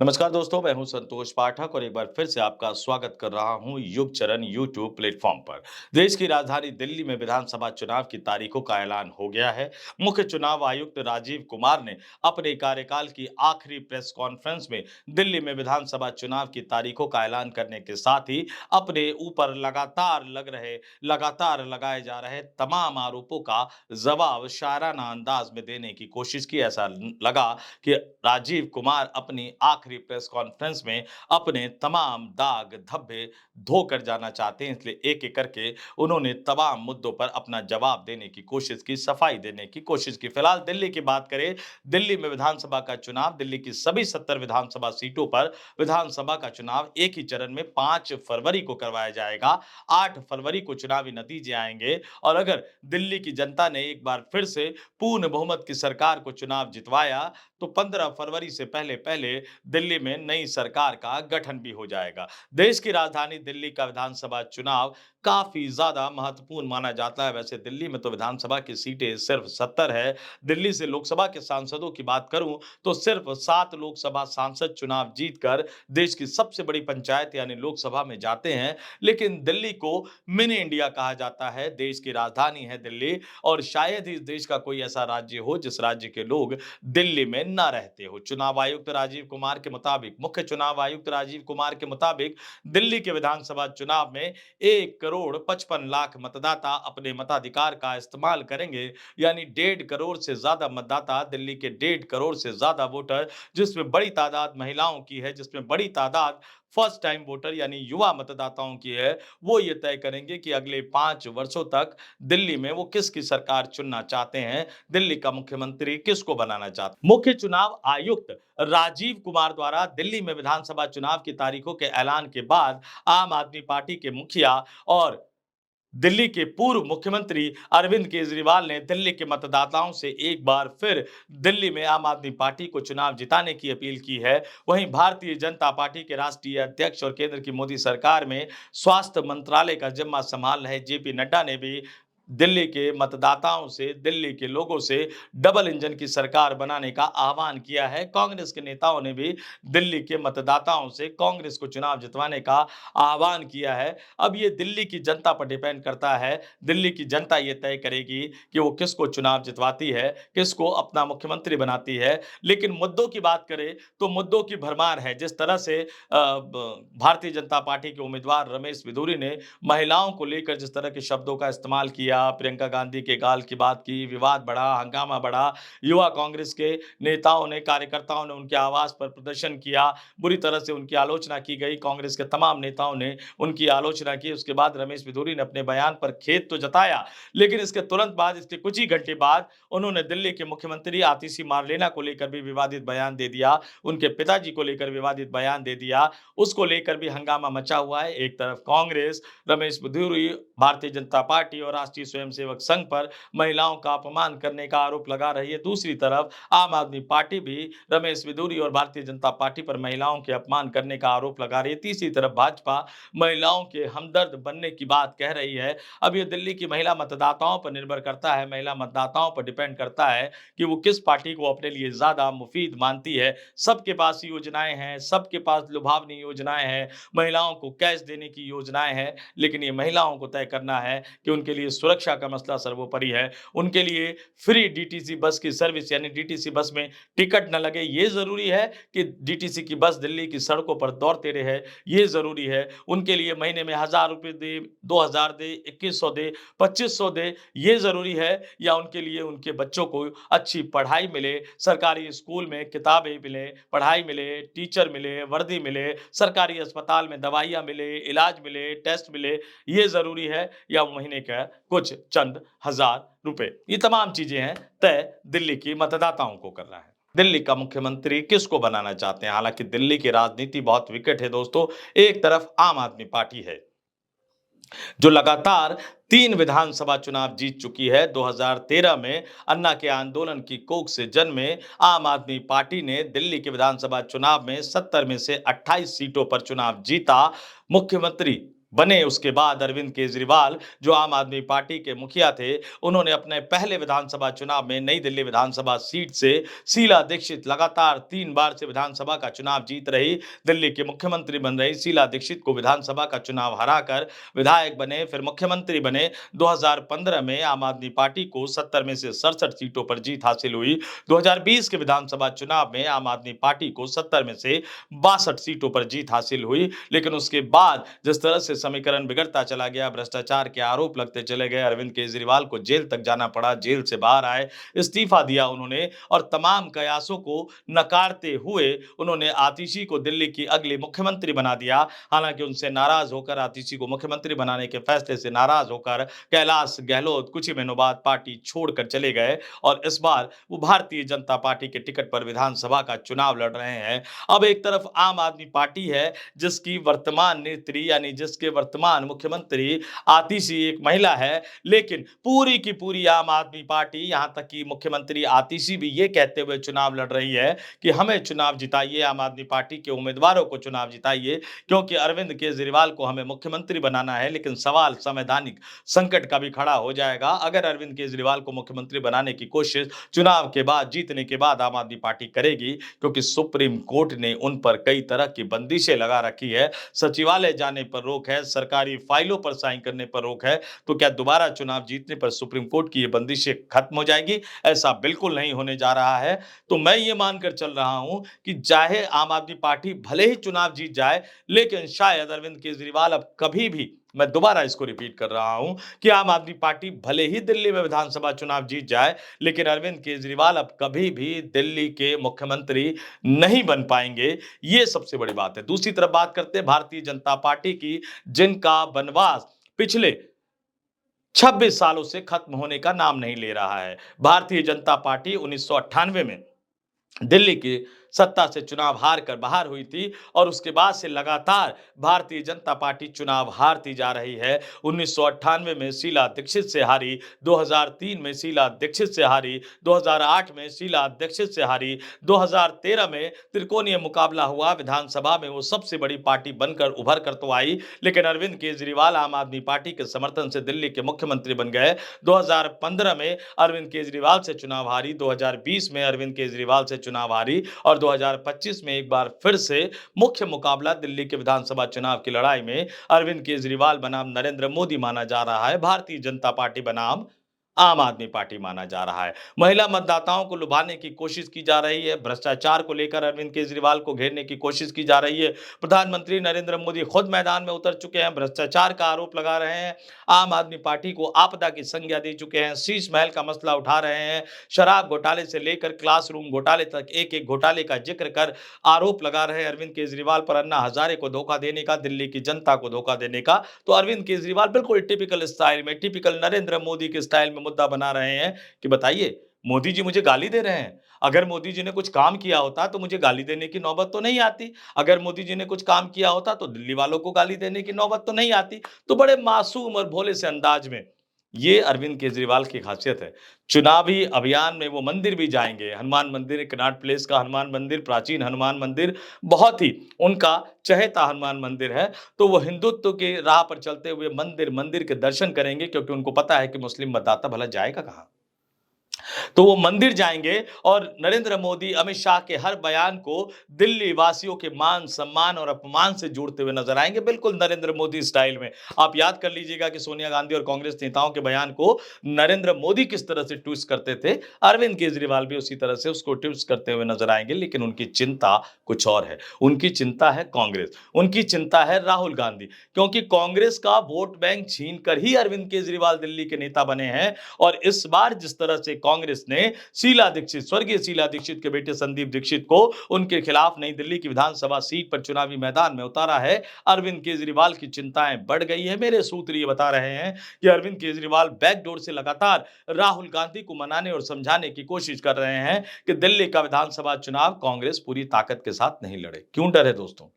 नमस्कार दोस्तों, मैं हूं संतोष पाठक और एक बार फिर से आपका स्वागत कर रहा हूं युग चरण यूट्यूब प्लेटफॉर्म पर। देश की राजधानी दिल्ली में विधानसभा चुनाव की तारीखों का ऐलान हो गया है। मुख्य चुनाव आयुक्त राजीव कुमार ने अपने कार्यकाल की आखिरी प्रेस कॉन्फ्रेंस में दिल्ली में विधानसभा चुनाव की तारीखों का ऐलान करने के साथ ही अपने ऊपर लगातार लगाए जा रहे तमाम आरोपों का जवाब शायराना अंदाज में देने की कोशिश की। ऐसा लगा कि राजीव कुमार अपनी आखिरी प्रेस कॉन्फ्रेंस में अपने तमाम दाग धब्बे धोकर जाना चाहते हैं, इसलिए एक एक करके उन्होंने तमाम मुद्दों पर अपना जवाब देने की कोशिश की, सफाई देने की कोशिश की। फिलहाल दिल्ली की बात करें, दिल्ली में विधानसभा का चुनाव, दिल्ली की सभी 70 विधानसभा सीटों पर विधानसभा का चुनाव एक ही चरण में 5 फरवरी को करवाया जाएगा। 8 फरवरी को चुनावी नतीजे आएंगे और अगर दिल्ली की जनता ने एक बार फिर से पूर्ण बहुमत की सरकार को चुनाव जितवाया तो 15 फरवरी से पहले-पहले दिल्ली में नई सरकार का गठन भी हो जाएगा। देश की राजधानी दिल्ली का विधानसभा चुनाव काफ़ी ज़्यादा महत्वपूर्ण माना जाता है। वैसे दिल्ली में तो विधानसभा की सीटें सिर्फ 70 है। दिल्ली से लोकसभा के सांसदों की बात करूँ तो सिर्फ 7 लोकसभा सांसद चुनाव जीतकर देश की सबसे बड़ी पंचायत यानी लोकसभा में जाते हैं। लेकिन दिल्ली को मिनी इंडिया कहा जाता है, देश की राजधानी है दिल्ली और शायद ही इस देश का कोई ऐसा राज्य हो जिस राज्य के लोग दिल्ली में ना रहते हो। चुनाव आयुक्त राजीव कुमार के मुताबिक मुख्य चुनाव आयुक्त राजीव कुमार के मुताबिक दिल्ली के विधानसभा चुनाव में 1 करोड़ 55 लाख मतदाता अपने मताधिकार का इस्तेमाल करेंगे। यानी 1.5 करोड़ से ज्यादा मतदाता, दिल्ली के 1.5 करोड़ से ज्यादा वोटर, जिसमें बड़ी तादाद महिलाओं की है, जिसमें बड़ी तादाद फर्स्ट टाइम वोटर यानी युवा मतदाताओं की है, वो ये तय करेंगे कि अगले 5 वर्षों तक दिल्ली में वो किसकी सरकार चुनना चाहते हैं, दिल्ली का मुख्यमंत्री किसको बनाना चाहते हैं। मुख्य चुनाव आयुक्त राजीव कुमार द्वारा दिल्ली में विधानसभा चुनाव की तारीखों के ऐलान के बाद आम आदमी पार्टी के मुखिया और दिल्ली के पूर्व मुख्यमंत्री अरविंद केजरीवाल ने दिल्ली के मतदाताओं से एक बार फिर दिल्ली में आम आदमी पार्टी को चुनाव जिताने की अपील की है। वहीं भारतीय जनता पार्टी के राष्ट्रीय अध्यक्ष और केंद्र की मोदी सरकार में स्वास्थ्य मंत्रालय का जिम्मा संभाल रहे जेपी नड्डा ने भी दिल्ली के मतदाताओं से, दिल्ली के लोगों से डबल इंजन की सरकार बनाने का आह्वान किया है। कांग्रेस के नेताओं ने भी दिल्ली के मतदाताओं से कांग्रेस को चुनाव जितवाने का आह्वान किया है। अब ये दिल्ली की जनता पर डिपेंड करता है। दिल्ली की जनता ये तय करेगी कि वो किसको चुनाव जितवाती है, किसको अपना मुख्यमंत्री बनाती है। लेकिन मुद्दों की बात करें तो मुद्दों की भरमार है। जिस तरह से भारतीय जनता पार्टी के उम्मीदवार रमेश बिधूरी ने महिलाओं को लेकर जिस तरह के शब्दों का इस्तेमाल किया, प्रियंका गांधी के गाल की बात की, विवाद बढ़ा, हंगामा बढ़ा, युवा कांग्रेस के नेताओं ने, कार्यकर्ताओं ने उनके आवास पर प्रदर्शन किया, बुरी तरह से उनकी आलोचना की गई, कांग्रेस के तमाम नेताओं ने उनकी आलोचना की। उसके बाद रमेश बिधूरी ने अपने बयान पर खेद तो जताया, लेकिन इसके तुरंत बाद, इसके कुछ ही घंटे बाद उन्होंने दिल्ली के मुख्यमंत्री आतिशी मार्लेना को लेकर भी विवादित बयान दे दिया, उनके पिताजी को लेकर विवादित बयान दे दिया, उसको लेकर भी हंगामा मचा हुआ है। एक तरफ कांग्रेस, रमेश बिधूरी, भारतीय जनता पार्टी और राष्ट्रीय स्वयंसेवक संघ पर महिलाओं का अपमान करने का आरोप लगा रही है। दूसरी तरफ आम आदमी पार्टी भी रमेश बिधूरी और भारतीय जनता पार्टी पर महिलाओं के अपमान करने का आरोप लगा रही है। तीसरी तरफ भाजपा महिलाओं के हमदर्द बनने की बात कह रही है। अब ये दिल्ली की महिला मतदाताओं पर निर्भर करता है, महिला मतदाताओं पर डिपेंड करता है कि वो किस पार्टी को अपने लिए ज्यादा मुफीद मानती है। सबके पास योजनाएं हैं, सबके पास लुभावनी योजनाएं हैं, महिलाओं को कैश देने की योजनाएं हैं, लेकिन ये महिलाओं को तय करना है कि उनके लिए सुरक्षा का मसला सर्वोपरि है। उनके लिए फ्री डीटीसी बस की सर्विस यानी डीटीसी बस में टिकट न लगे, ये जरूरी है कि डीटीसी की बस दिल्ली की सड़कों पर दौड़ते रहे, ये जरूरी है। उनके लिए महीने में 1000 रुपए दे, 2000 दे, 2100 दे, 2500 दे, ये जरूरी है। या उनके लिए उनके बच्चों को अच्छी पढ़ाई मिले, सरकारी स्कूल में किताबें मिले, पढ़ाई मिले, टीचर मिले, वर्दी मिले, सरकारी अस्पताल में दवाइयाँ मिले, इलाज मिले, टेस्ट मिले, ये ज़रूरी है। या महीने का कुछ चंद हज़ार रुपए। ये तमाम चीज़ें हैं, तय दिल्ली की मतदाताओं को करना है। दिल्ली का मुख्यमंत्री किसको बनाना चाहते हैं? हालाँकि दिल्ली की राजनीति बहुत विकट है दोस्तों। एक तरफ आम आदमी पार्टी है, जो लगातार 3 विधानसभा चुनाव जीत चुकी है। 2013 में अन्ना के आंदोलन की कोख से जन्मे आम आदमी पार्टी ने दिल्ली के विधानसभा चुनाव में 70 में से 28 सीटों पर चुनाव जीता, मुख्यमंत्री बने उसके बाद अरविंद केजरीवाल जो आम आदमी पार्टी के मुखिया थे, उन्होंने अपने पहले विधानसभा चुनाव में नई दिल्ली विधानसभा सीट से शीला दीक्षित लगातार 3 बार से विधानसभा का चुनाव जीत रही दिल्ली की मुख्यमंत्री बन रही शीला दीक्षित को विधानसभा का चुनाव हराकर विधायक बने, फिर मुख्यमंत्री बने। 2015 में आम आदमी पार्टी को 70 में से 67 सीटों पर जीत हासिल हुई। 2020 के विधानसभा चुनाव में आम आदमी पार्टी को 70 में से 62 सीटों पर जीत हासिल हुई। लेकिन उसके बाद जिस तरह से समीकरण बिगड़ता चला गया, भ्रष्टाचार के आरोप लगते चले गए, अरविंद केजरीवाल को जेल तक जाना पड़ा, जेल से बाहर आए, इस्तीफा दिया उन्होंने और तमाम कयासों को नकारते हुए उन्होंने आतिशी को दिल्ली की अगली मुख्यमंत्री बना दिया। हालांकि उनसे नाराज होकर, आतिशी को मुख्यमंत्री बनाने के फैसले से नाराज होकर कैलाश गहलोत कुछ ही महीनों बाद पार्टी छोड़कर चले गए और इस बार वो भारतीय जनता पार्टी के टिकट पर विधानसभा का चुनाव लड़ रहे हैं। अब एक तरफ आम आदमी पार्टी है जिसकी वर्तमान नेत्री यानी जिसके वर्तमान मुख्यमंत्री आतिशी एक महिला है, लेकिन पूरी की पूरी आम आदमी पार्टी, यहां तक कि मुख्यमंत्री आतिशी भी ये कहते हुए चुनाव लड़ रही है कि हमें चुनाव जिताइए, आम आदमी पार्टी के उम्मीदवारों को चुनाव जिताइए, क्योंकि अरविंद केजरीवाल को हमें मुख्यमंत्री बनाना है। लेकिन सवाल संवैधानिक संकट का भी खड़ा हो जाएगा अगर अरविंद केजरीवाल को मुख्यमंत्री बनाने की कोशिश चुनाव के बाद, जीतने के बाद आम आदमी पार्टी करेगी, क्योंकि सुप्रीम कोर्ट ने उन पर कई तरह की बंदिशें लगा रखी है। सचिवालय जाने पर रोक है, सरकारी फाइलों पर साइन करने पर रोक है। तो क्या दोबारा चुनाव जीतने पर सुप्रीम कोर्ट की ये बंदिशें खत्म हो जाएगी? ऐसा बिल्कुल नहीं होने जा रहा है। तो मैं ये मानकर चल रहा हूं कि चाहे आम आदमी पार्टी भले ही चुनाव जीत जाए, लेकिन शायद अरविंद केजरीवाल अब कभी भी, मैं दोबारा इसको रिपीट कर रहा हूं कि आम आदमी पार्टी भले ही दिल्ली में विधानसभा चुनाव जीत जाए, लेकिन अरविंद केजरीवाल अब कभी भी दिल्ली के मुख्यमंत्री नहीं बन पाएंगे। ये सबसे बड़ी बात है। दूसरी तरफ बात करते हैं भारतीय जनता पार्टी की, जिनका वनवास पिछले 26 सालों से खत्म होने का नाम नहीं ले रहा है। भारतीय जनता पार्टी 1998 में दिल्ली की सत्ता से चुनाव हार कर बाहर हुई थी और उसके बाद से लगातार भारतीय जनता पार्टी चुनाव हारती जा रही है। 1998 में शीला दीक्षित से हारी, 2003 में शीला दीक्षित से हारी, 2008 में शीला दीक्षित से हारी, 2013 में त्रिकोणीय मुकाबला हुआ, विधानसभा में वो सबसे बड़ी पार्टी बनकर उभर कर तो आई, लेकिन अरविंद केजरीवाल आम आदमी पार्टी के समर्थन से दिल्ली के मुख्यमंत्री बन गए। 2015 में अरविंद केजरीवाल से चुनाव हारी, 2020 में अरविंद केजरीवाल से चुनाव हारी और 2025 में एक बार फिर से मुख्य मुकाबला दिल्ली के विधानसभा चुनाव की लड़ाई में अरविंद केजरीवाल बनाम नरेंद्र मोदी माना जा रहा है, भारतीय जनता पार्टी बनाम आम आदमी पार्टी माना जा रहा है। महिला मतदाताओं को लुभाने की कोशिश की जा रही है, भ्रष्टाचार को लेकर अरविंद केजरीवाल को घेरने की कोशिश की जा रही है। प्रधानमंत्री नरेंद्र मोदी खुद मैदान में उतर चुके हैं, भ्रष्टाचार का आरोप लगा रहे हैं, आम आदमी पार्टी को आपदा की संज्ञा दे चुके हैं, शीश महल का मसला उठा रहे हैं, शराब घोटाले से लेकर क्लासरूम घोटाले तक एक एक घोटाले का जिक्र कर आरोप लगा रहे हैं अरविंद केजरीवाल पर, अन्ना हजारे को धोखा देने का, दिल्ली की जनता को धोखा देने का। तो अरविंद केजरीवाल बिल्कुल टिपिकल स्टाइल में, टिपिकल नरेंद्र मोदी के स्टाइल में मुद्दा बना रहे हैं कि बताइए, मोदी जी मुझे गाली दे रहे हैं। अगर मोदी जी ने कुछ काम किया होता तो मुझे गाली देने की नौबत तो नहीं आती। अगर मोदी जी ने कुछ काम किया होता तो दिल्ली वालों को गाली देने की नौबत तो नहीं आती। तो बड़े मासूम और भोले से अंदाज में ये अरविंद केजरीवाल की खासियत है। चुनावी अभियान में वो मंदिर भी जाएँगे, हनुमान मंदिर, कनॉट प्लेस का हनुमान मंदिर, प्राचीन हनुमान मंदिर, बहुत ही उनका चहेता हनुमान मंदिर है। तो वो हिंदुत्व के राह पर चलते हुए मंदिर के दर्शन करेंगे, क्योंकि उनको पता है कि मुस्लिम मतदाता भला जाएगा कहाँ? तो वो मंदिर जाएंगे और नरेंद्र मोदी, अमित शाह के हर बयान को दिल्ली वासियों के मान, सम्मान और अपमान से जोड़ते हुए नजर आएंगे, बिल्कुल नरेंद्र मोदी स्टाइल में। आप याद कर लीजिएगा कि सोनिया गांधी और कांग्रेस नेताओं के बयान को नरेंद्र मोदी किस तरह से ट्विस्ट करते थे, अरविंद केजरीवाल भी उसी तरह से उसको ट्विस्ट करते हुए नजर आएंगे। लेकिन उनकी चिंता कुछ और है। उनकी चिंता है कांग्रेस, उनकी चिंता है राहुल गांधी, क्योंकि कांग्रेस का वोट बैंक छीन कर ही अरविंद केजरीवाल दिल्ली के नेता बने हैं। और इस बार जिस तरह से कांग्रेस ने शीला दीक्षित, स्वर्गीय शीला दीक्षित के बेटे संदीप दीक्षित को उनके खिलाफ नई दिल्ली की विधानसभा सीट पर चुनावी मैदान में उतारा है, अरविंद केजरीवाल की चिंताएं बढ़ गई है। मेरे सूत्र ये बता रहे हैं कि अरविंद केजरीवाल बैकडोर से लगातार राहुल गांधी को मनाने और समझाने की कोशिश कर रहे हैं कि दिल्ली का विधानसभा चुनाव कांग्रेस पूरी ताकत के साथ नहीं लड़े। क्यों डर है दोस्तों?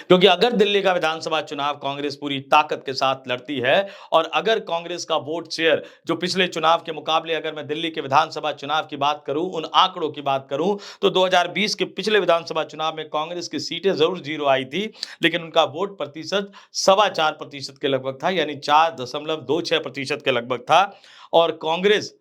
क्योंकि अगर दिल्ली का विधानसभा चुनाव कांग्रेस पूरी ताकत के साथ लड़ती है और अगर कांग्रेस का वोट शेयर जो पिछले चुनाव के मुकाबले अगर मैं दिल्ली के विधानसभा चुनाव की बात करूं, उन आंकड़ों की बात करूं, तो 2020 के पिछले विधानसभा चुनाव में कांग्रेस की सीटें जरूर जीरो आई थी, लेकिन उनका वोट प्रतिशत 4.25% के लगभग था, यानी 4.26% के लगभग था। और कांग्रेस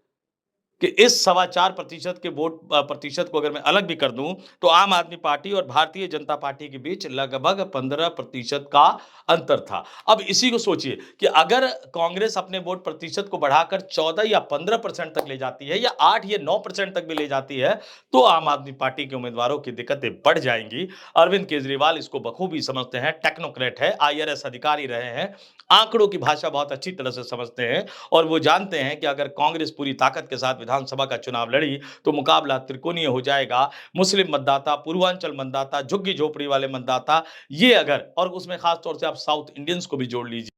कि इस 4.25% के वोट प्रतिशत को अगर मैं अलग भी कर दूं, तो आम आदमी पार्टी और भारतीय जनता पार्टी के बीच लगभग 15% का अंतर था। अब इसी को सोचिए कि अगर कांग्रेस अपने वोट प्रतिशत को बढ़ाकर 14 या 15% तक ले जाती है या 8 या 9% तक भी ले जाती है, तो आम आदमी पार्टी के उम्मीदवारों की दिक्कतें बढ़ जाएंगी। अरविंद केजरीवाल इसको बखूबी समझते हैं, टेक्नोक्रेट है, आईआरएस अधिकारी रहे हैं, आंकड़ों की भाषा बहुत अच्छी तरह से समझते हैं और वो जानते हैं कि अगर कांग्रेस पूरी ताकत के साथ विधानसभा का चुनाव लड़ी तो मुकाबला त्रिकोणीय हो जाएगा। मुस्लिम मतदाता, पूर्वांचल मतदाता, झुग्गी झोपड़ी वाले मतदाता, ये अगर और उसमें खास तौर से आप साउथ इंडियंस को भी जोड़ लीजिए,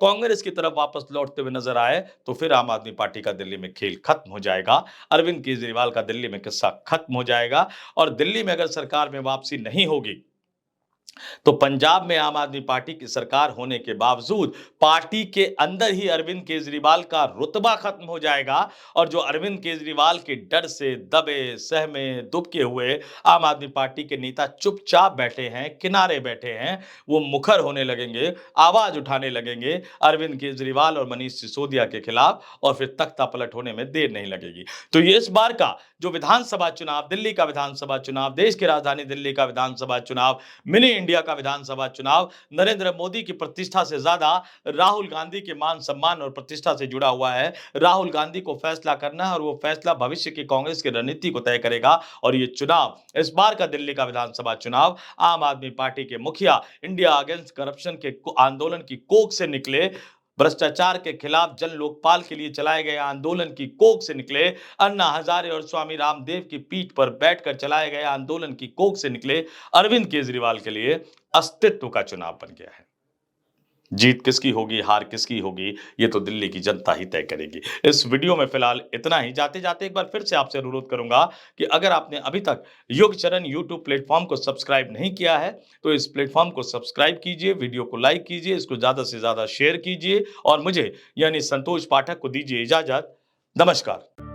कांग्रेस की तरफ वापस लौटते हुए नजर आए तो फिर आम आदमी पार्टी का दिल्ली में खेल खत्म हो जाएगा। अरविंद केजरीवाल का दिल्ली में किस्सा खत्म हो जाएगा और दिल्ली में अगर सरकार में वापसी नहीं होगी तो पंजाब में आम आदमी पार्टी की सरकार होने के बावजूद पार्टी के अंदर ही अरविंद केजरीवाल का रुतबा खत्म हो जाएगा और जो अरविंद केजरीवाल के डर से दबे, सहमे, दुबके हुए आम आदमी पार्टी के नेता चुपचाप बैठे हैं, किनारे बैठे हैं, वो मुखर होने लगेंगे, आवाज उठाने लगेंगे अरविंद केजरीवाल और मनीष सिसोदिया के खिलाफ और फिर तख्ता पलट होने में देर नहीं लगेगी। तो ये इस बार का जो विधानसभा चुनाव, दिल्ली का विधानसभा चुनाव, देश की राजधानी दिल्ली का विधानसभा चुनाव, मिनी इंडिया का विधानसभा चुनाव नरेंद्र मोदी की प्रतिष्ठा से ज्यादा राहुल गांधी के मान सम्मान और प्रतिष्ठा से जुड़ा हुआ है। राहुल गांधी को फैसला करना है और वो फैसला भविष्य की कांग्रेस की रणनीति को तय करेगा और ये चुनाव, इस बार का दिल्ली का विधानसभा चुनाव आम आदमी पार्टी के मुखिया इंडिया अगेंस्ट करप्शन के आंदोलन की कोख से निकले, भ्रष्टाचार के खिलाफ जन लोकपाल के लिए चलाए गए आंदोलन की कोख से निकले, अन्ना हजारे और स्वामी रामदेव की पीठ पर बैठकर चलाए गए आंदोलन की कोख से निकले अरविंद केजरीवाल के लिए अस्तित्व का चुनाव बन गया है। जीत किसकी होगी, हार किसकी होगी, ये तो दिल्ली की जनता ही तय करेगी। इस वीडियो में फिलहाल इतना ही। जाते-जाते एक बार फिर से आपसे अनुरोध करूंगा कि अगर आपने अभी तक युगचरण यूट्यूब प्लेटफॉर्म को सब्सक्राइब नहीं किया है, तो इस प्लेटफॉर्म को सब्सक्राइब कीजिए, वीडियो को लाइक कीजिए, इसको ज़्यादा से ज़्यादा शेयर कीजिए और मुझे यानी संतोष पाठक को दीजिए इजाज़त। नमस्कार।